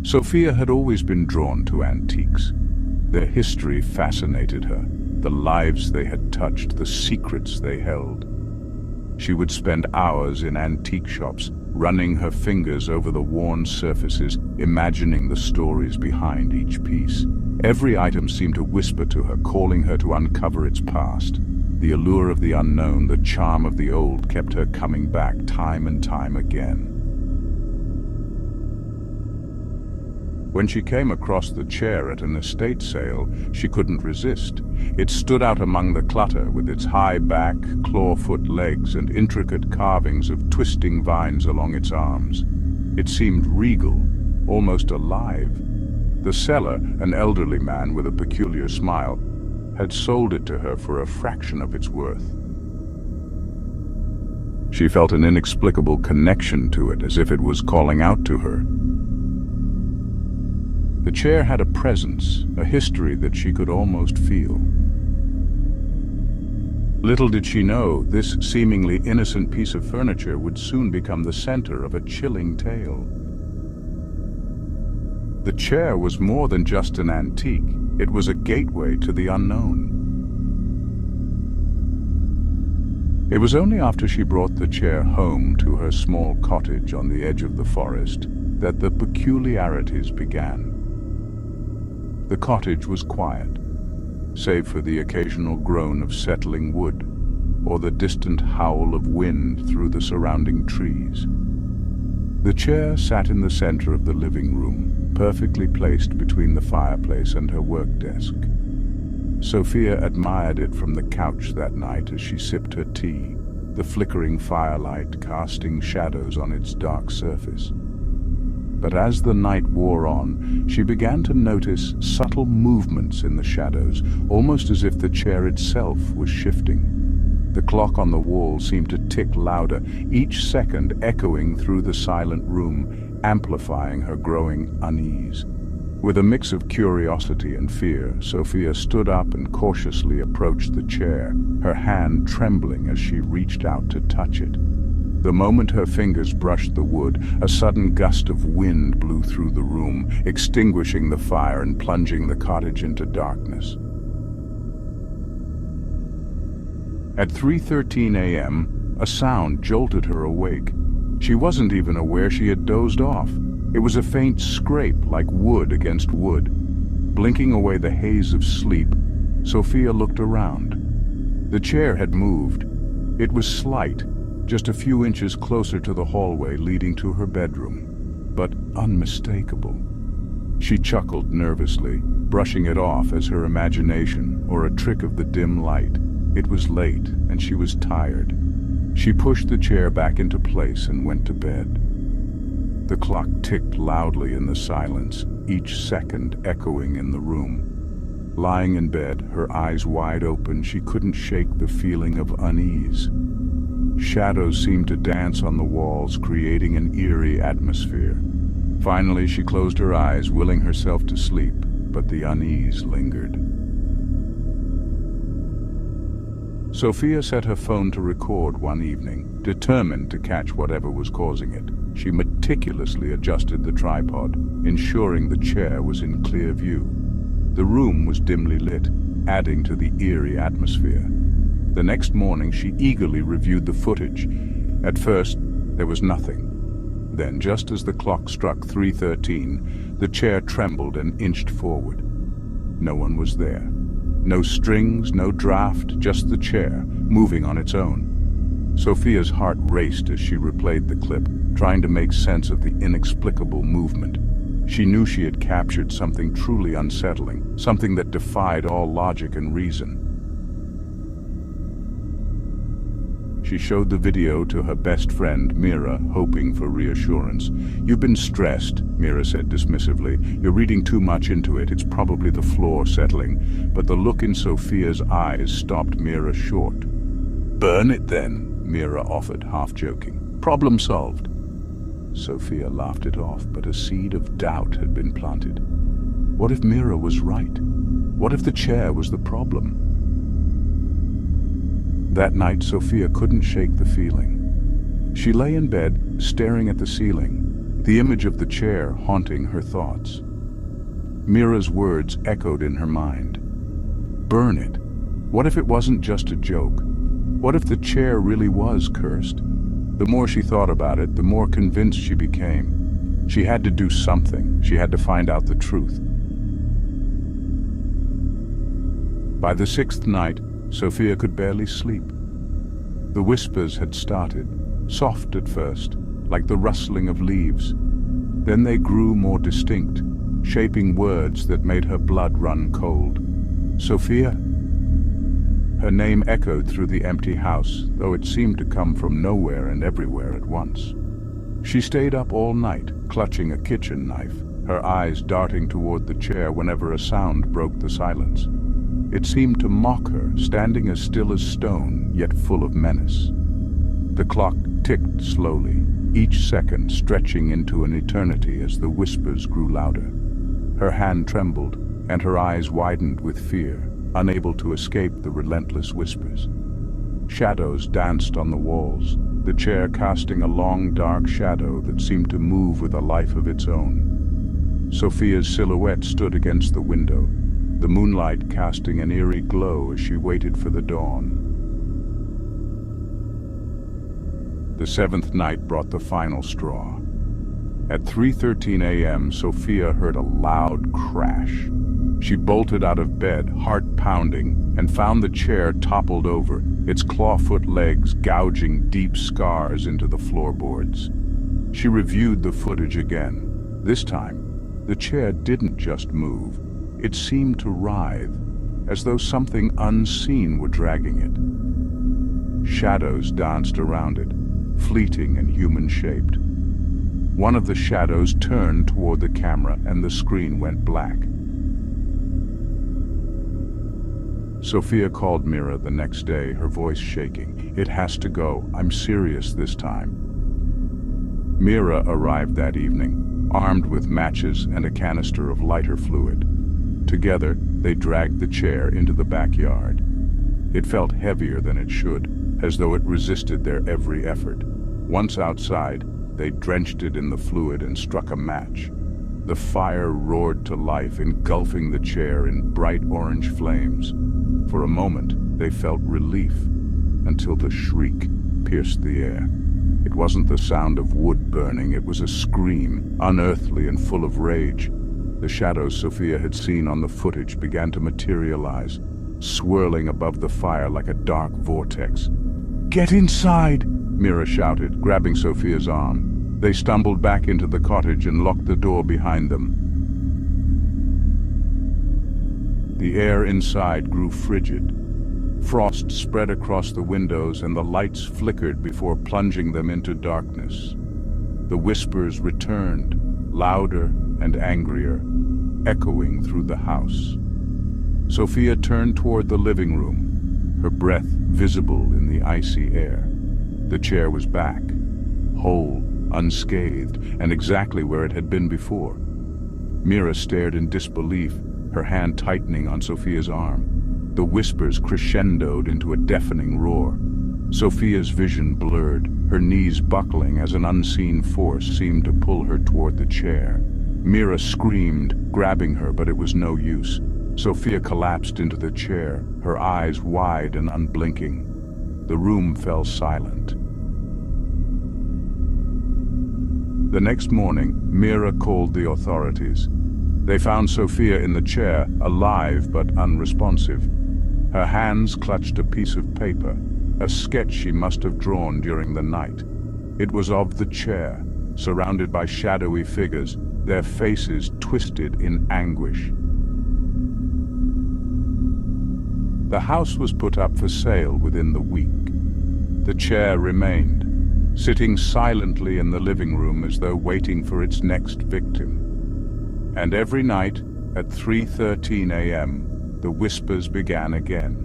Sophia had always been drawn to antiques. Their history fascinated her, the lives they had touched, the secrets they held. She would spend hours in antique shops, running her fingers over the worn surfaces, imagining the stories behind each piece. Every item seemed to whisper to her, calling her to uncover its past. The allure of the unknown, the charm of the old, kept her coming back time and time again. When she came across the chair at an estate sale, she couldn't resist. It stood out among the clutter with its high back, clawfoot legs and intricate carvings of twisting vines along its arms. It seemed regal, almost alive. The seller, an elderly man with a peculiar smile, had sold it to her for a fraction of its worth. She felt an inexplicable connection to it, as if it was calling out to her. The chair had a presence, a history that she could almost feel. Little did she know, this seemingly innocent piece of furniture would soon become the center of a chilling tale. The chair was more than just an antique. It was a gateway to the unknown. It was only after she brought the chair home to her small cottage on the edge of the forest that the peculiarities began. The cottage was quiet, save for the occasional groan of settling wood or the distant howl of wind through the surrounding trees. The chair sat in the center of the living room, perfectly placed between the fireplace and her work desk. Sophia admired it from the couch that night as she sipped her tea, the flickering firelight casting shadows on its dark surface. But as the night wore on, she began to notice subtle movements in the shadows, almost as if the chair itself was shifting. The clock on the wall seemed to tick louder, each second echoing through the silent room, amplifying her growing unease. With a mix of curiosity and fear, Sophia stood up and cautiously approached the chair, her hand trembling as she reached out to touch it. The moment her fingers brushed the wood, a sudden gust of wind blew through the room, extinguishing the fire and plunging the cottage into darkness. At 3:13 a.m., a sound jolted her awake. She wasn't even aware she had dozed off. It was a faint scrape like wood against wood. Blinking away the haze of sleep, Sophia looked around. The chair had moved. It was slight, just a few inches closer to the hallway leading to her bedroom, but unmistakable. She chuckled nervously, brushing it off as her imagination or a trick of the dim light. It was late, and she was tired. She pushed the chair back into place and went to bed. The clock ticked loudly in the silence, each second echoing in the room. Lying in bed, her eyes wide open, she couldn't shake the feeling of unease. Shadows seemed to dance on the walls, creating an eerie atmosphere. Finally, she closed her eyes, willing herself to sleep, but the unease lingered. Sophia set her phone to record one evening, determined to catch whatever was causing it. She meticulously adjusted the tripod, ensuring the chair was in clear view. The room was dimly lit, adding to the eerie atmosphere. The next morning, she eagerly reviewed the footage. At first, there was nothing. Then, just as the clock struck 3:13, the chair trembled and inched forward. No one was there. No strings, no draft, just the chair, moving on its own. Sophia's heart raced as she replayed the clip, trying to make sense of the inexplicable movement. She knew she had captured something truly unsettling, something that defied all logic and reason. She showed the video to her best friend, Mira, hoping for reassurance. "You've been stressed," Mira said dismissively. "You're reading too much into it. It's probably the floor settling." But the look in Sophia's eyes stopped Mira short. "Burn it then," Mira offered, half joking. "Problem solved." Sophia laughed it off, but a seed of doubt had been planted. What if Mira was right? What if the chair was the problem? That night, Sophia couldn't shake the feeling. She lay in bed, staring at the ceiling. the image of the chair haunting her thoughts. Mira's words echoed in her mind. Burn it. What if it wasn't just a joke? What if the chair really was cursed? The more she thought about it, the more convinced she became. She had to do something. She had to find out the truth. By the sixth night, Sophia could barely sleep. The whispers had started, soft at first, like the rustling of leaves. Then they grew more distinct, shaping words that made her blood run cold. Sophia? Her name echoed through the empty house, though it seemed to come from nowhere and everywhere at once. She stayed up all night, clutching a kitchen knife, her eyes darting toward the chair whenever a sound broke the silence. It seemed to mock her, standing as still as stone, yet full of menace. The clock ticked slowly, each second stretching into an eternity as the whispers grew louder. Her hand trembled, and her eyes widened with fear, unable to escape the relentless whispers. Shadows danced on the walls, the chair casting a long dark shadow that seemed to move with a life of its own. Sophia's silhouette stood against the window, the moonlight casting an eerie glow as she waited for the dawn. The seventh night brought the final straw. At 3:13 a.m., Sophia heard a loud crash. She bolted out of bed, heart pounding, and found the chair toppled over, its clawfoot legs gouging deep scars into the floorboards. She reviewed the footage again. This time, the chair didn't just move. It seemed to writhe, as though something unseen were dragging it. Shadows danced around it, fleeting and human-shaped. One of the shadows turned toward the camera and the screen went black. Sophia called Mira the next day, her voice shaking. "It has to go. I'm serious this time." Mira arrived that evening, armed with matches and a canister of lighter fluid. Together, they dragged the chair into the backyard. It felt heavier than it should, as though it resisted their every effort. Once outside, they drenched it in the fluid and struck a match. The fire roared to life, engulfing the chair in bright orange flames. For a moment, they felt relief, until the shriek pierced the air. It wasn't the sound of wood burning, it was a scream, unearthly and full of rage. The shadows Sophia had seen on the footage began to materialize, swirling above the fire like a dark vortex. "Get inside!" Mira shouted, grabbing Sophia's arm. They stumbled back into the cottage and locked the door behind them. The air inside grew frigid. Frost spread across the windows and the lights flickered before plunging them into darkness. The whispers returned, louder and angrier, echoing through the house. Sophia turned toward the living room, her breath visible in the icy air. The chair was back, whole, unscathed, and exactly where it had been before. Mira stared in disbelief, her hand tightening on Sophia's arm. The whispers crescendoed into a deafening roar. Sophia's vision blurred, her knees buckling as an unseen force seemed to pull her toward the chair. Mira screamed, grabbing her, but it was no use. Sophia collapsed into the chair, her eyes wide and unblinking. The room fell silent. The next morning, Mira called the authorities. They found Sophia in the chair, alive but unresponsive. Her hands clutched a piece of paper, a sketch she must have drawn during the night. It was of the chair, surrounded by shadowy figures, their faces twisted in anguish. The house was put up for sale within the week. The chair remained, sitting silently in the living room as though waiting for its next victim. And every night, at 3:13 a.m., the whispers began again.